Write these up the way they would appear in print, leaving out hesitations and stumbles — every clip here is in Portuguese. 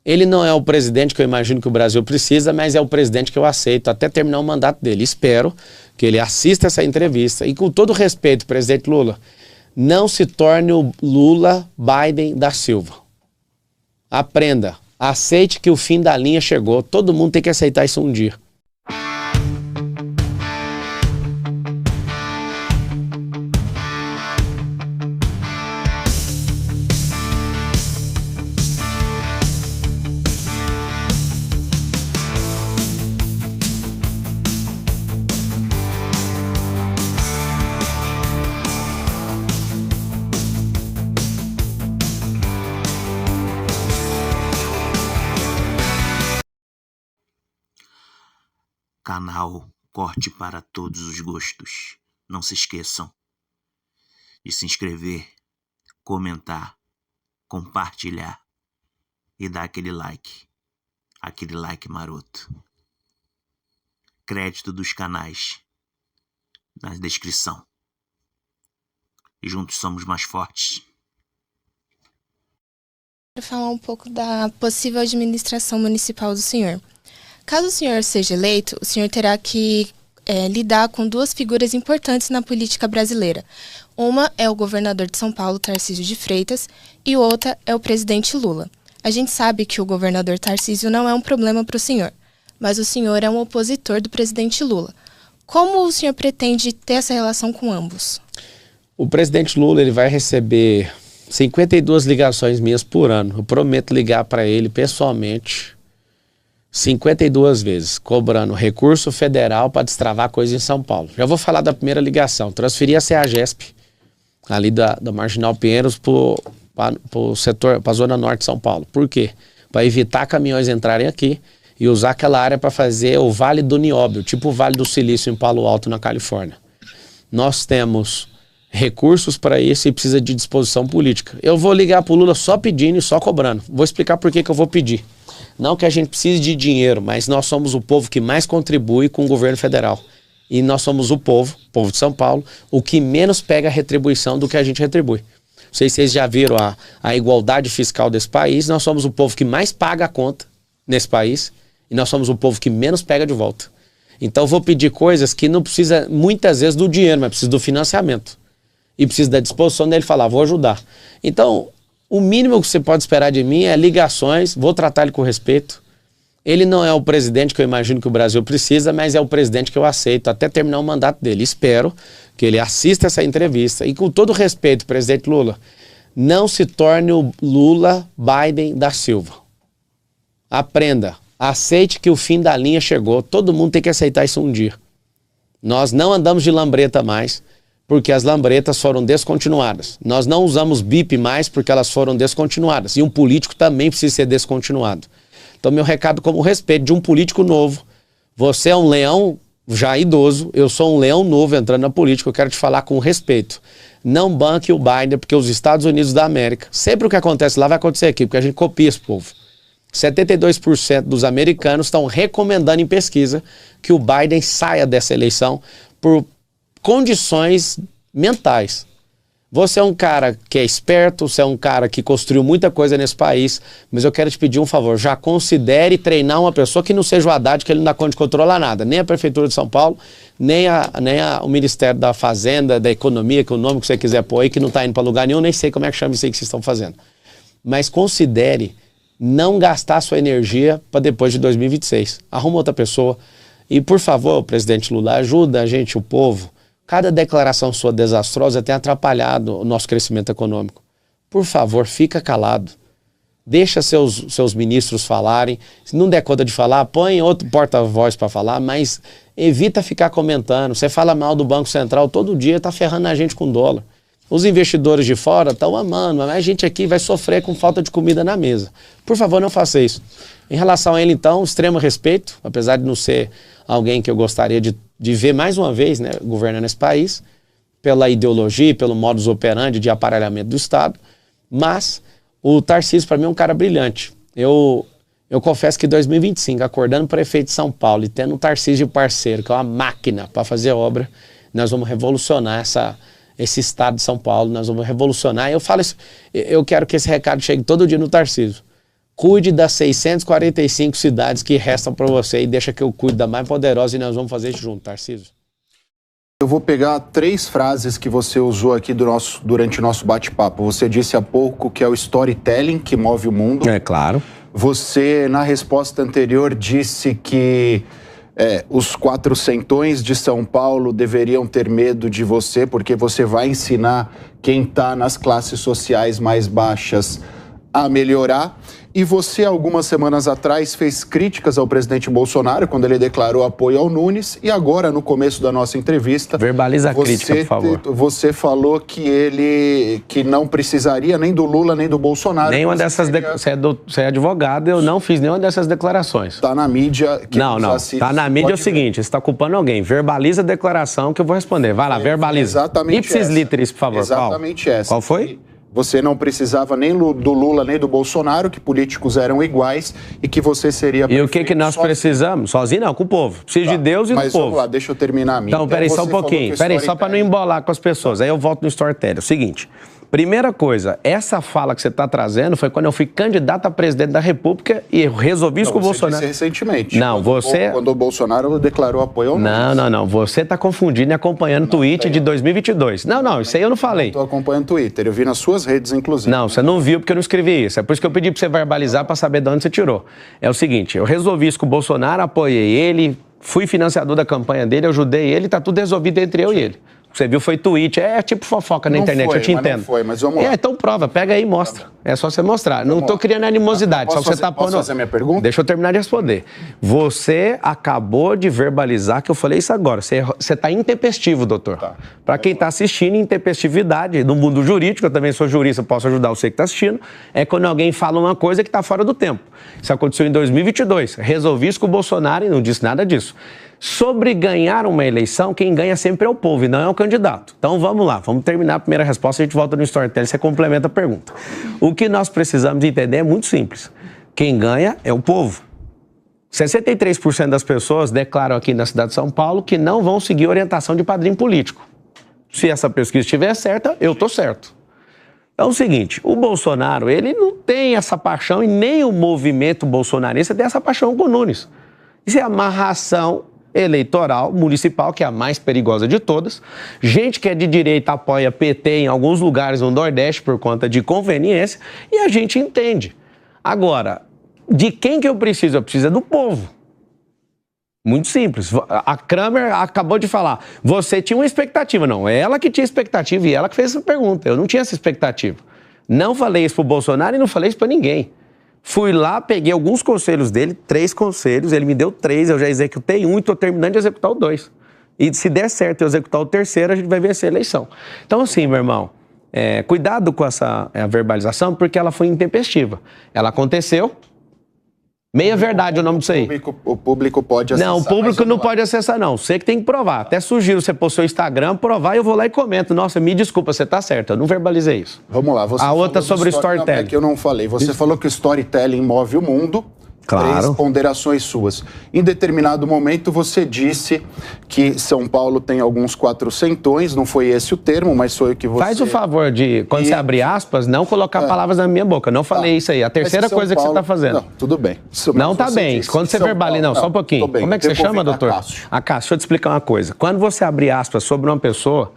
Ele não é o presidente que eu imagino que o Brasil precisa, mas é o presidente que eu aceito até terminar o mandato dele. Espero que ele assista essa entrevista e, com todo respeito, presidente Lula, não se torne o Lula Biden da Silva. Aprenda, aceite que o fim da linha chegou. Todo mundo tem que aceitar isso um dia. Canal Corte para Todos os Gostos. Não se esqueçam de se inscrever, comentar, compartilhar e dar aquele like maroto. Crédito dos canais na descrição. E juntos somos mais fortes. Quero falar um pouco da possível administração municipal do senhor. Caso o senhor seja eleito, o senhor terá que lidar com duas figuras importantes na política brasileira. Uma é o governador de São Paulo, Tarcísio de Freitas, e outra é o presidente Lula. A gente sabe que o governador Tarcísio não é um problema para o senhor, mas o senhor é um opositor do presidente Lula. Como o senhor pretende ter essa relação com ambos? O presidente Lula ele vai receber 52 ligações minhas por ano. Eu prometo ligar para ele pessoalmente 52 vezes, cobrando recurso federal para destravar coisa em São Paulo. Já vou falar da primeira ligação. Transferi a CEAGESP, ali da Marginal Pinheiros, para a Zona Norte de São Paulo. Por quê? Para evitar caminhões entrarem aqui e usar aquela área para fazer o Vale do Nióbio, tipo o Vale do Silício em Palo Alto, na Califórnia. Nós temos recursos para isso e precisa de disposição política. Eu vou ligar para o Lula só pedindo e só cobrando. Vou explicar por que eu vou pedir. Não que a gente precise de dinheiro, mas nós somos o povo que mais contribui com o governo federal. E nós somos o povo de São Paulo, o que menos pega a retribuição do que a gente retribui. Não sei se vocês já viram a igualdade fiscal desse país. Nós somos o povo que mais paga a conta nesse país e nós somos o povo que menos pega de volta. Então eu vou pedir coisas que não precisa muitas vezes do dinheiro, mas precisa do financiamento. E precisa da disposição dele falar, vou ajudar. Então, o mínimo que você pode esperar de mim é ligações, vou tratar ele com respeito. Ele não é o presidente que eu imagino que o Brasil precisa, mas é o presidente que eu aceito até terminar o mandato dele. Espero que ele assista essa entrevista. E, com todo respeito, presidente Lula, não se torne o Lula Biden da Silva. Aprenda, aceite que o fim da linha chegou. Todo mundo tem que aceitar isso um dia. Nós não andamos de lambreta mais, porque as lambretas foram descontinuadas. Nós não usamos bip mais porque elas foram descontinuadas. E um político também precisa ser descontinuado. Então, meu recado como respeito de um político novo. Você é um leão já idoso, eu sou um leão novo entrando na política, eu quero te falar com respeito. Não banque o Biden, porque os Estados Unidos da América, sempre o que acontece lá vai acontecer aqui, porque a gente copia esse povo. 72% dos americanos estão recomendando em pesquisa que o Biden saia dessa eleição por condições mentais. Você é um cara que é esperto, você é um cara que construiu muita coisa nesse país, mas eu quero te pedir um favor, já considere treinar uma pessoa que não seja o Haddad, que ele não dá conta de controlar nada, nem a Prefeitura de São Paulo, nem o Ministério da Fazenda, da Economia, que é o nome que você quiser pôr aí, que não está indo para lugar nenhum, nem sei como é que chama isso aí que vocês estão fazendo. Mas considere não gastar sua energia para depois de 2026. Arruma outra pessoa. E, por favor, presidente Lula, ajuda a gente, o povo. Cada declaração sua desastrosa tem atrapalhado o nosso crescimento econômico. Por favor, fica calado. Deixa seus ministros falarem. Se não der conta de falar, põe outro porta-voz para falar, mas evita ficar comentando. Você fala mal do Banco Central todo dia, está ferrando a gente com dólar. Os investidores de fora estão amando, mas a gente aqui vai sofrer com falta de comida na mesa. Por favor, não faça isso. Em relação a ele, então, extremo respeito, apesar de não ser alguém que eu gostaria de ver mais uma vez, né, governando esse país, pela ideologia, pelo modus operandi de aparelhamento do Estado, mas o Tarcísio, para mim, é um cara brilhante. Eu confesso que em 2025, acordando prefeito de São Paulo e tendo o Tarcísio de parceiro, que é uma máquina para fazer obra, nós vamos revolucionar esse estado de São Paulo, nós vamos revolucionar. Eu falo isso, eu quero que esse recado chegue todo dia no Tarcísio. Cuide das 645 cidades que restam para você e deixa que eu cuide da mais poderosa e nós vamos fazer isso junto, Tarcísio. Eu vou pegar 3 frases que você usou aqui durante o nosso bate-papo. Você disse há pouco que é o storytelling que move o mundo. É claro. Você, na resposta anterior, disse que os 400ões de São Paulo deveriam ter medo de você, porque você vai ensinar quem está nas classes sociais mais baixas a melhorar. E você, algumas semanas atrás, fez críticas ao presidente Bolsonaro quando ele declarou apoio ao Nunes. E agora, no começo da nossa entrevista... Verbaliza a crítica, por favor. Você falou que não precisaria nem do Lula, nem do Bolsonaro. Nenhuma dessas... Você é advogado, eu não fiz nenhuma dessas declarações. Está na mídia... Não. Está na mídia é o seguinte, você está culpando alguém. Verbaliza a declaração que eu vou responder. Vai lá, verbaliza. Exatamente Ipsis literis, por favor. Exatamente essa. Qual foi? Você não precisava nem do Lula, nem do Bolsonaro, que políticos eram iguais e que você seria... E o que nós precisamos? Sozinho não, com o povo. Preciso de Deus e do povo. Mas vamos lá, deixa eu terminar a minha. Então, peraí, só um pouquinho. Peraí, só para não embolar com as pessoas. Aí eu volto no storytelling. É o seguinte... Primeira coisa, essa fala que você está trazendo foi quando eu fui candidato a presidente da República e eu resolvi isso com o Bolsonaro. Você disse recentemente. Não, Quando o Bolsonaro declarou apoio ao Nunes. Não. Você está confundindo e acompanhando o tweet de 2022. Não, isso aí eu não falei. Estou acompanhando o Twitter, eu vi nas suas redes, inclusive. Não, você não viu porque eu não escrevi isso. É por isso que eu pedi para você verbalizar para saber de onde você tirou. É o seguinte, eu resolvi isso com o Bolsonaro, apoiei ele, fui financiador da campanha dele, ajudei ele, está tudo resolvido entre eu e ele. Você viu, foi tweet, é tipo fofoca na internet, eu te entendo. Não foi, mas vamos lá. Então prova, pega aí e mostra. É só você mostrar. Não estou criando animosidade, só que você está pondo... Posso fazer a minha pergunta? Deixa eu terminar de responder. Você acabou de verbalizar que eu falei isso agora. Você está intempestivo, doutor. Tá. Para quem está assistindo, intempestividade, no mundo jurídico, eu também sou jurista, posso ajudar você que está assistindo, é quando alguém fala uma coisa que está fora do tempo. Isso aconteceu em 2022. Resolvi isso com o Bolsonaro e não disse nada disso. Sobre ganhar uma eleição, quem ganha sempre é o povo e não é o candidato. Então vamos lá, vamos terminar a primeira resposta, a gente volta no storytelling, você complementa a pergunta. O que nós precisamos entender é muito simples. Quem ganha é o povo. 63% das pessoas declaram aqui na cidade de São Paulo que não vão seguir orientação de padrinho político. Se essa pesquisa estiver certa, eu estou certo. Então é o seguinte, o Bolsonaro, ele não tem essa paixão e nem o movimento bolsonarista tem essa paixão com o Nunes. Isso é amarração eleitoral municipal, que é a mais perigosa de todas. Gente que é de direita apoia PT em alguns lugares no Nordeste por conta de conveniência e a gente entende. Agora, de quem que eu preciso? Eu preciso do povo. Muito simples. A Kramer acabou de falar, você tinha uma expectativa. Não, é ela que tinha expectativa e ela que fez essa pergunta. Eu não tinha essa expectativa. Não falei isso pro Bolsonaro e não falei isso para ninguém. Fui lá, peguei alguns conselhos dele, 3 conselhos, ele me deu 3, eu já executei 1 e estou terminando de executar o 2. E se der certo eu executar o 3º, a gente vai vencer a eleição. Então assim, meu irmão, cuidado com essa verbalização, porque ela foi intempestiva. Ela aconteceu, meia verdade o nome disso aí. O público pode acessar. Não, o público não pode acessar não, você que tem que provar. Até sugiro você pôr seu Instagram, provar e eu vou lá e comento. Nossa, me desculpa, você tá certo, eu não verbalizei isso. Vamos lá. Você a outra sobre o storytelling. Não, é que eu não falei. Você falou que o storytelling move o mundo. Claro. 3 ponderações suas. Em determinado momento você disse que São Paulo tem alguns 400ões, não foi esse o termo, mas foi o que você... Faz o favor de, quando você abrir aspas, não colocar palavras na minha boca. Não falei isso aí. A terceira coisa que você está fazendo. Não, tudo bem. Não tá bem. Quando você verbaliza... Não, só um pouquinho. Bem. Como é que você chama, doutor? Cássio, deixa eu te explicar uma coisa. Quando você abrir aspas sobre uma pessoa...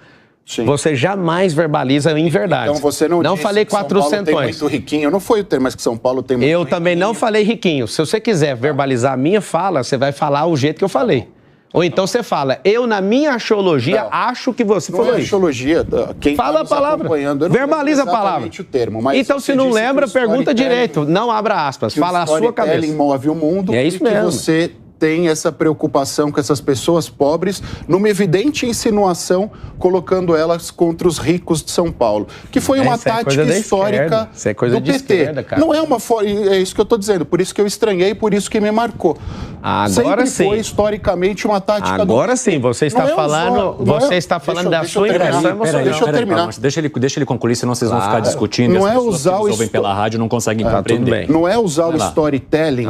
Sim. Você jamais verbaliza em verdade. Então você não disse falei que São Paulo tem muito riquinho. Não foi o termo, mas que São Paulo tem muito riquinho. Eu também não falei riquinho. Se você quiser verbalizar a minha fala, você vai falar o jeito que eu falei. Ou então você fala, eu na minha axiologia acho que você falou isso. Não é axiologia. Quem fala a palavra. Verbaliza a palavra. O termo, mas então se não lembra, pergunta direito. Não abra aspas. Fala a sua cabeça. O storytelling move o mundo. É isso mesmo. Que você tem essa preocupação com essas pessoas pobres, numa evidente insinuação, colocando elas contra os ricos de São Paulo. Que foi uma tática histórica do PT. Esquerda, cara. Não é uma é isso que eu estou dizendo, por isso que eu estranhei, por isso que me marcou. Agora sim. Foi historicamente uma tática do PT. Agora sim, você está falando da sua impressão emocional. Deixa eu terminar. Deixa ele concluir, senão vocês vão ficar discutindo. Não e as é usar que ouvem pela rádio não conseguem compreender. Não é usar o storytelling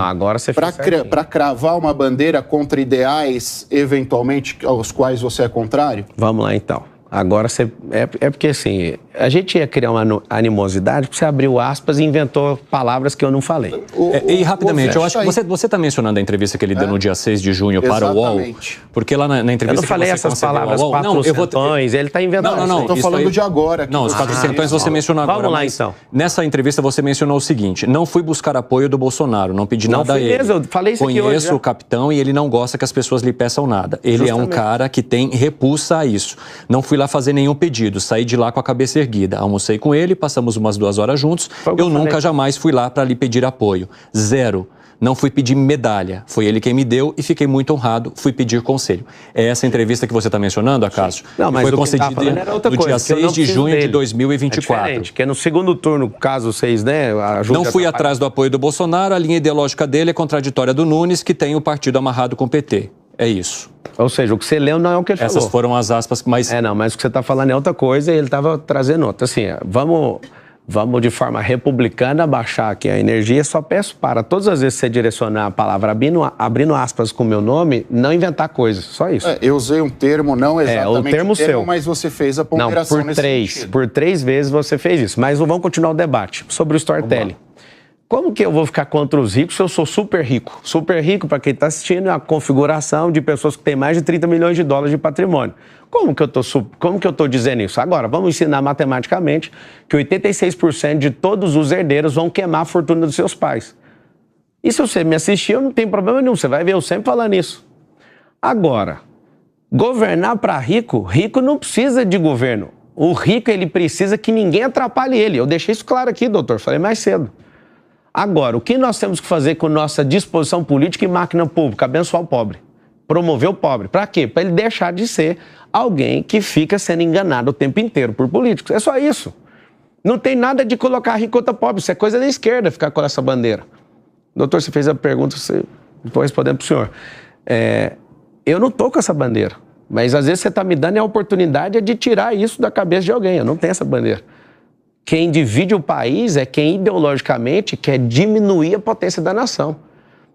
para cravar uma bandeira contra ideais, eventualmente, aos quais você é contrário? Vamos lá, então. Agora, é porque assim, a gente ia criar uma animosidade porque você abriu aspas e inventou palavras que eu não falei. E rapidamente, eu acho que você está mencionando a entrevista que ele deu no dia 6 de junho para o UOL, porque lá na entrevista eu não falei essas palavras, quatrocentões, ele está inventando. Não, estou falando de agora. Não, os quatrocentões você mencionou agora. Vamos lá, então. Nessa entrevista você mencionou o seguinte, não fui buscar apoio do Bolsonaro, não pedi nada a ele. Mesmo, eu falei isso aqui hoje. Conheço o capitão e ele não gosta que as pessoas lhe peçam nada. Ele é um cara que tem repulsa a isso. Não fui lá fazer nenhum pedido, saí de lá com a cabeça erguida. Almocei com ele, passamos umas 2 horas juntos. Eu nunca jamais fui lá para lhe pedir apoio. 0. Não fui pedir medalha. Foi ele quem me deu e fiquei muito honrado. Fui pedir conselho. É essa entrevista que você está mencionando, Acácio? Não, mas foi concedida no dia 6 de junho de 2024. É diferente, que é no segundo turno, caso vocês, né? Não fui atrás do apoio do Bolsonaro. A linha ideológica dele é contraditória do Nunes, que tem o partido amarrado com o PT. É isso. Ou seja, o que você leu não é o que ele falou. Essas foram as aspas, mas... mas o que você está falando é outra coisa e ele estava trazendo outra. Assim, vamos de forma republicana baixar aqui a energia. Só peço para todas as vezes que você direcionar a palavra abrindo aspas com o meu nome, não inventar coisas. Só isso. Eu usei um termo, não exatamente o termo seu. Mas você fez a ponderação nesse sentido. Por 3 vezes você fez isso. Mas vamos continuar o debate sobre o storytelling. Como que eu vou ficar contra os ricos se eu sou super rico? Super rico, para quem está assistindo, é a configuração de pessoas que têm mais de 30 milhões de dólares de patrimônio. Como que eu estou dizendo isso? Agora, vamos ensinar matematicamente que 86% de todos os herdeiros vão queimar a fortuna dos seus pais. E se você me assistir, eu não tenho problema nenhum. Você vai ver eu sempre falando isso. Agora, governar para rico, rico não precisa de governo. O rico, ele precisa que ninguém atrapalhe ele. Eu deixei isso claro aqui, doutor, falei mais cedo. Agora, o que nós temos que fazer com nossa disposição política e máquina pública? Abençoar o pobre. Promover o pobre. Para quê? Para ele deixar de ser alguém que fica sendo enganado o tempo inteiro por políticos. É só isso. Não tem nada de colocar rico contra pobre. Isso é coisa da esquerda, ficar com essa bandeira. Doutor, você fez a pergunta, estou respondendo para o senhor. Eu não estou com essa bandeira. Mas às vezes você está me dando a oportunidade de tirar isso da cabeça de alguém. Eu não tenho essa bandeira. Quem divide o país é quem ideologicamente quer diminuir a potência da nação.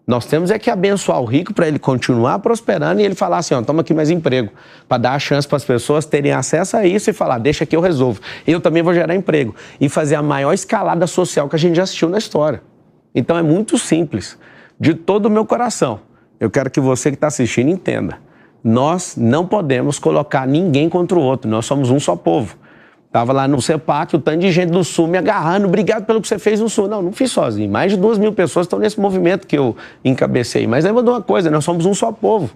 Nós temos que abençoar o rico para ele continuar prosperando e ele falar assim, toma aqui mais emprego, para dar a chance para as pessoas terem acesso a isso e falar, deixa que eu resolvo. Eu também vou gerar emprego e fazer a maior escalada social que a gente já assistiu na história. Então é muito simples, de todo o meu coração. Eu quero que você que está assistindo entenda. Nós não podemos colocar ninguém contra o outro, nós somos um só povo. Estava lá no CEPAC, o tanto de gente do Sul me agarrando, obrigado pelo que você fez no Sul. Não fiz sozinho. Mais de 2.000 pessoas estão nesse movimento que eu encabecei. Mas lembra de uma coisa, nós somos um só povo.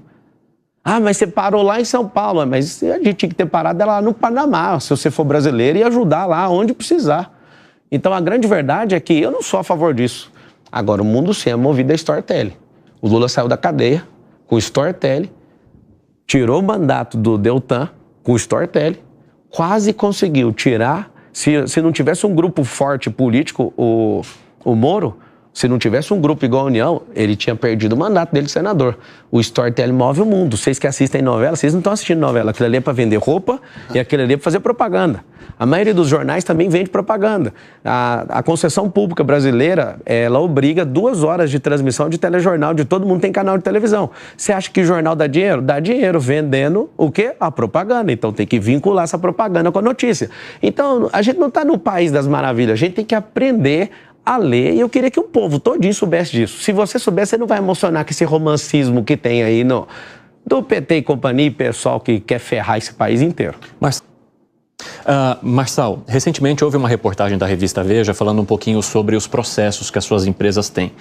Mas você parou lá em São Paulo. Mas a gente tinha que ter parado lá no Panamá, se você for brasileiro, e ajudar lá onde precisar. Então a grande verdade é que eu não sou a favor disso. Agora, o mundo sim é movido a storytelling. O Lula saiu da cadeia com storytelling, tirou o mandato do Deltan com storytelling, quase conseguiu tirar, se não tivesse um grupo forte político, o Moro, se não tivesse um grupo igual a União, ele tinha perdido o mandato dele de senador. O storytelling move o mundo. Vocês que assistem novela, vocês não estão assistindo novela. Aquilo ali é para vender roupa e aquilo ali é para fazer propaganda. A maioria dos jornais também vende propaganda. A concessão pública brasileira, ela obriga 2 horas de transmissão de telejornal, de todo mundo tem canal de televisão. Você acha que o jornal dá dinheiro? Dá dinheiro vendendo o quê? A propaganda. Então tem que vincular essa propaganda com a notícia. Então a gente não está no país das maravilhas, a gente tem que aprender a ler, e eu queria que o povo todinho soubesse disso. Se você soubesse, você não vai emocionar com esse romancismo que tem aí do PT e companhia e pessoal que quer ferrar esse país inteiro. Marçal, recentemente houve uma reportagem da revista Veja falando um pouquinho sobre os processos que as suas empresas têm.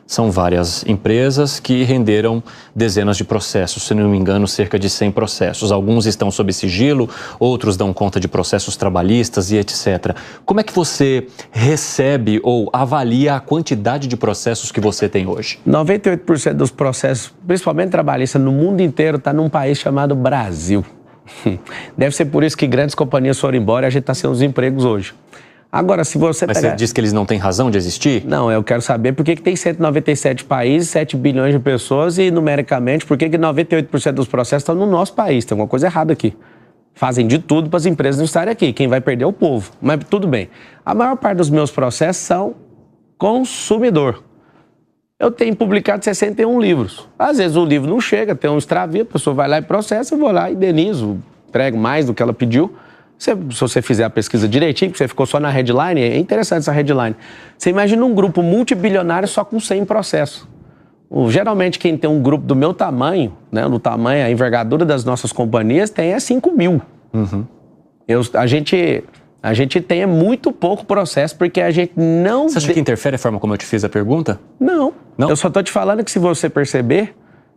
São várias empresas que renderam dezenas de processos, se não me engano, cerca de 100 processos. Alguns estão sob sigilo, outros dão conta de processos trabalhistas e etc. Como é que você recebe ou avalia a quantidade de processos que você tem hoje? 98% dos processos, principalmente trabalhistas, no mundo inteiro, está num país chamado Brasil. Deve ser por isso que grandes companhias foram embora e a gente está sem os empregos hoje. Agora, se você Mas você diz que eles não têm razão de existir? Não, eu quero saber por que tem 197 países, 7 bilhões de pessoas e, numericamente, por que 98% dos processos estão no nosso país. Tem alguma coisa errada aqui. Fazem de tudo para as empresas não estarem aqui. Quem vai perder é o povo. Mas tudo bem. A maior parte dos meus processos são consumidor. Eu tenho publicado 61 livros. Às vezes o livro não chega, tem um extravio, a pessoa vai lá e processa, eu vou lá e indenizo. entrego mais do que ela pediu. Se você fizer a pesquisa direitinho, porque você ficou só na headline, é interessante essa headline. Você imagina um grupo multibilionário só com 100 processos. Geralmente quem tem um grupo do meu tamanho, né, no tamanho, a envergadura das nossas companhias, tem 5 mil. A gente tem muito pouco processo porque a gente não... Você acha que interfere a forma como eu te fiz a pergunta? Não. Não? Eu só tô te falando que se você perceber...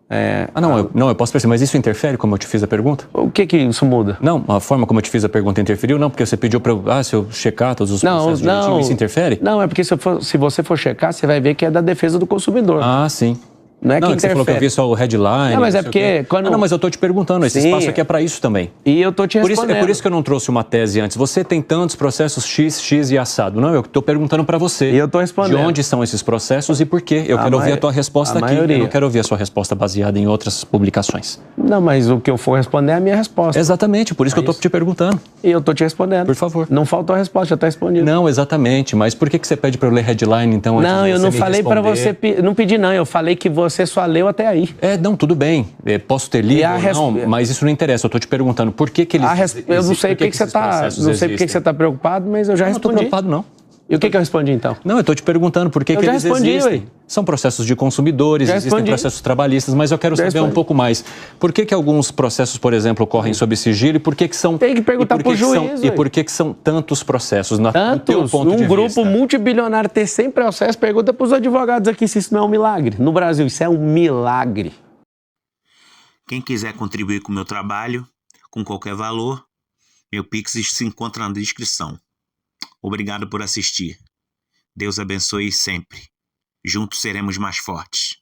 eu posso perceber, mas isso interfere como eu te fiz a pergunta? O que isso muda? Não, a forma como eu te fiz a pergunta interferiu? Não, porque você pediu para se eu checar todos os processos direitinho, isso interfere? Não, é porque se você for checar, você vai ver que é da defesa do consumidor. Ah, sim. Não é que interfere. Você falou que eu vi só o headline. Não, mas é porque... Não, mas eu tô te perguntando, esse espaço aqui é para isso também. E eu tô te respondendo. É por isso que eu não trouxe uma tese antes. Você tem tantos processos X e assado. Não, eu tô perguntando para você. E eu tô respondendo. De onde são esses processos e por quê? Eu quero ouvir a tua resposta aqui. Maioria. Eu não quero ouvir a sua resposta baseada em outras publicações. Não, mas o que eu for responder é a minha resposta. Exatamente, por isso que eu tô te perguntando. E eu tô te respondendo. Por favor. Não faltou a resposta, já tá respondido. Não, exatamente. Mas por que você pede para eu ler headline, então? Não, eu não falei para você... Não pedi, não. Eu falei que você só leu até aí. Não, tudo bem. Posso ter lido ou não, mas isso não interessa. Eu estou te perguntando por que eles... Eu não sei por que você está... Não sei por que você está preocupado, mas eu já respondi. Não estou preocupado, não. E o que eu respondi, então? Não, eu estou te perguntando por que eles existem. São processos de consumidores, existem processos trabalhistas, mas eu quero saber um pouco mais. Por que alguns processos, por exemplo, ocorrem sob sigilo e por que são... Tem que perguntar para o juiz. E por que são tantos processos? Tantos? Um grupo multibilionário ter 100 processos, pergunta para os advogados aqui se isso não é um milagre. No Brasil, isso é um milagre. Quem quiser contribuir com o meu trabalho, com qualquer valor, meu Pix se encontra na descrição. Obrigado por assistir. Deus abençoe sempre. Juntos seremos mais fortes.